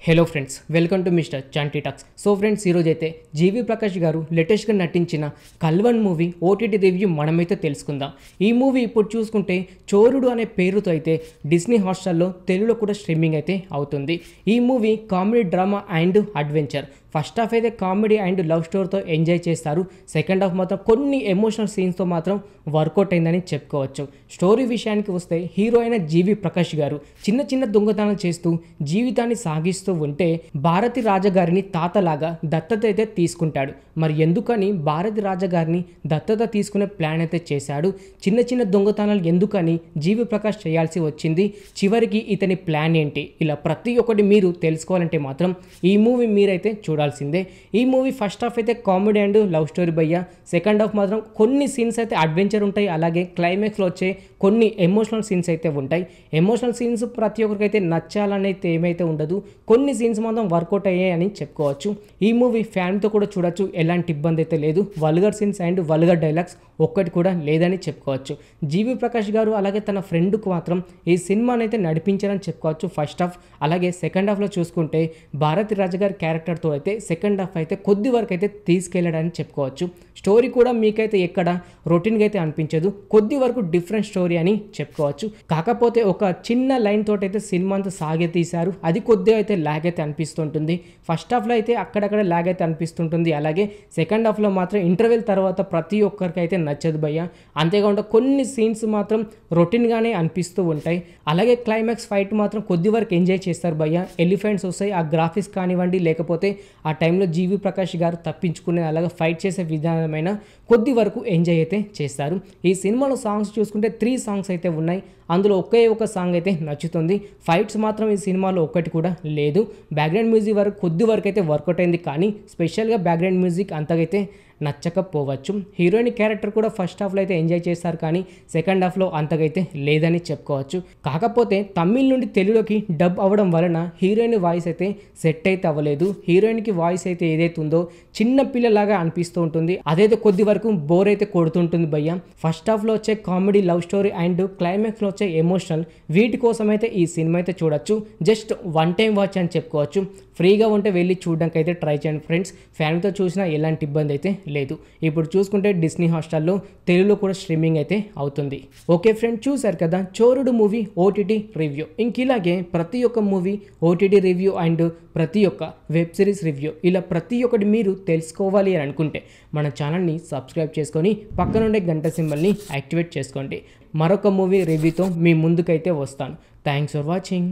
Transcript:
Hello friends, welcome to mister Chanti talks. So friends, ఈరోజు అయితే జీవి ప్రకాష్ గారు లేటెస్ట్గా నటించిన కల్వన్ మూవీ ఓటీటీ రివ్యూ మనమైతే తెలుసుకుందాం. ఈ మూవీ ఇప్పుడు చూసుకుంటే చోరుడు అనే పేరుతో అయితే డిస్నీ హాట్స్టార్లో తెలుగులో కూడా స్ట్రీమింగ్ అయితే అవుతుంది. ఈ movie comedy, drama and adventure. First half అయితే కామెడీ అండ్ లవ్ స్టోరీతో ఎంజాయ్ చేస్తారు. సెకండ్ హాఫ్ మాత్రం కొన్ని ఎమోషనల్ సీన్స్తో మాత్రం వర్కౌట్ అయిందని చెప్పుకోవచ్చు. స్టోరీ విషయానికి వస్తే హీరో అయిన జీవి ప్రకాష్ గారు చిన్న చిన్న దొంగతనాలు చేస్తూ జీవితాన్ని సాగిస్తూ ఉంటే భారతి రాజగారిని తాతలాగా దత్తత అయితే తీసుకుంటాడు. మరి ఎందుకని భారతి రాజగారిని దత్తత తీసుకునే ప్లాన్ అయితే చేశాడు? చిన్న చిన్న దొంగతనాలు ఎందుకని జీవి ప్రకాష్ చేయాల్సి వచ్చింది? చివరికి ఇతని ప్లాన్ ఏంటి? ఇలా ప్రతి ఒక్కటి మీరు తెలుసుకోవాలంటే మాత్రం ఈ మూవీ మీరైతే చూడాల్సిందే. ఈ మూవీ ఫస్ట్ హాఫ్ అయితే కామెడీ అండ్ లవ్ స్టోరీ భయ్య. సెకండ్ హాఫ్ మాత్రం కొన్ని సీన్స్ అయితే అడ్వెంచర్ ఉంటాయి. అలాగే క్లైమాక్స్లో వచ్చే కొన్ని ఎమోషనల్ సీన్స్ అయితే ఉంటాయి. ఎమోషనల్ సీన్స్ ప్రతి ఒక్కరికైతే నచ్చాలనైతే ఏమైతే ఉండదు. కొన్ని సీన్స్ మాత్రం వర్కౌట్ అయ్యాయని చెప్పుకోవచ్చు. ఈ మూవీ ఫ్యామిలీతో కూడా చూడొచ్చు, ఎలాంటి ఇబ్బంది అయితే లేదు. Vulgar scenes and vulgar dialogues ఒక్కటి కూడా లేదని చెప్పుకోవచ్చు. జీవి ప్రకాష్ గారు అలాగే తన ఫ్రెండ్కు మాత్రం ఈ సినిమాని అయితే నడిపించారని చెప్పుకోవచ్చు ఫస్ట్ హాఫ్. అలాగే సెకండ్ హాఫ్లో చూసుకుంటే భారతి రాజగారి క్యారెక్టర్తో అయితే సెకండ్ హాఫ్ అయితే కొద్ది వరకు అయితే తీసుకెళ్ళాడని చెప్పుకోవచ్చు. స్టోరీ కూడా మీకైతే ఎక్కడ రొటీన్గా అయితే అనిపించదు, కొద్ది వరకు డిఫరెంట్ స్టోరీ అని చెప్పుకోవచ్చు. కాకపోతే ఒక చిన్న లైన్ తోటి అయితే సినిమా అంతా సాగే తీశారు. అది కొద్దిగా అయితే ల్యాగ్ అయితే అనిపిస్తుంటుంది. ఫస్ట్ హాఫ్లో అయితే అక్కడక్కడ ల్యాగ్ అయితే అనిపిస్తుంటుంది. అలాగే సెకండ్ హాఫ్లో మాత్రం ఇంటర్వెల్ తర్వాత ప్రతి ఒక్కరికి అయితే నచ్చదు భయ్య. అంతేకాకుండా కొన్ని సీన్స్ మాత్రం రొటీన్గానే అనిపిస్తూ ఉంటాయి. అలాగే క్లైమాక్స్ ఫైట్ మాత్రం కొద్ది వరకు ఎంజాయ్ చేస్తారు భయ్య. ఎలిఫెంట్స్ వస్తాయి, ఆ గ్రాఫిక్స్ కానివ్వండి, లేకపోతే ఆ టైంలో జీవి ప్రకాష్ గారు తప్పించుకునే అలాగే ఫైట్ చేసే విధానమైన కొద్ది వరకు ఎంజాయ్ అయితే చేస్తారు. ఈ సినిమాలో సాంగ్స్ చూసుకుంటే 3 సాంగ్స్ అయితే ఉన్నాయి. అందులో ఒకే ఒక సాంగ్ అయితే నచ్చుతుంది. ఫైట్స్ మాత్రం ఈ సినిమాలో ఒక్కటి కూడా లేదు. బ్యాక్గ్రౌండ్ మ్యూజిక్ వరకు కొద్ది వరకు అయితే వర్కౌట్ అయింది, కానీ స్పెషల్గా బ్యాక్గ్రౌండ్ మ్యూజిక్ అంతగైతే నచ్చకపోవచ్చు. హీరోయిన్ క్యారెక్టర్ కూడా ఫస్ట్ హాఫ్లో అయితే ఎంజాయ్ చేస్తారు, కానీ సెకండ్ హాఫ్లో అంతగైతే లేదని చెప్పుకోవచ్చు. కాకపోతే తమిళ్ నుండి తెలుగులోకి డబ్ అవ్వడం వలన హీరోయిన్ వాయిస్ అయితే సెట్ అయితే అవ్వలేదు. హీరోయిన్కి వాయిస్ అయితే ఏదైతే ఉందో చిన్న పిల్లలాగా అనిపిస్తూ ఉంటుంది. అదైతే కొద్ది వరకు బోర్ అయితే కొడుతుంటుంది భయ్య. ఫస్ట్ హాఫ్లో వచ్చే కామెడీ, లవ్ స్టోరీ అండ్ క్లైమాక్స్లో వచ్చే ఎమోషనల్, వీటి కోసం అయితే ఈ సినిమా అయితే చూడొచ్చు. జస్ట్ వన్ టైం వాచ్ అని చెప్పుకోవచ్చు. ఫ్రీగా ఉంటే వెళ్ళి చూడడానికి అయితే ట్రై చేయండి ఫ్రెండ్స్. ఫ్యామిలీతో చూసినా ఎలాంటి ఇబ్బంది అయితే లేదు. ఇప్పుడు చూసుకుంటే డిస్నీ హాట్స్టార్లో తెలుగులో కూడా స్ట్రీమింగ్ అయితే అవుతుంది. ఓకే ఫ్రెండ్స్, చూసారు కదా చోరుడు మూవీ ఓటీటీ రివ్యూ. ఇలాగే ప్రతి ఒక్క మూవీ ఓటీటీ రివ్యూ అండ్ ప్రతి ఒక్క వెబ్ సిరీస్ రివ్యూ, ఇలా ప్రతి ఒక్కటి మీరు తెలుసుకోవాలి అని అనుకుంటే మన ఛానల్ని సబ్స్క్రైబ్ చేసుకొని పక్కనుండే గంట సింబల్ని యాక్టివేట్ చేసుకోండి. మరొక మూవీ రివ్యూతో మీ ముందుకైతే వస్తాను. Thanks for watching.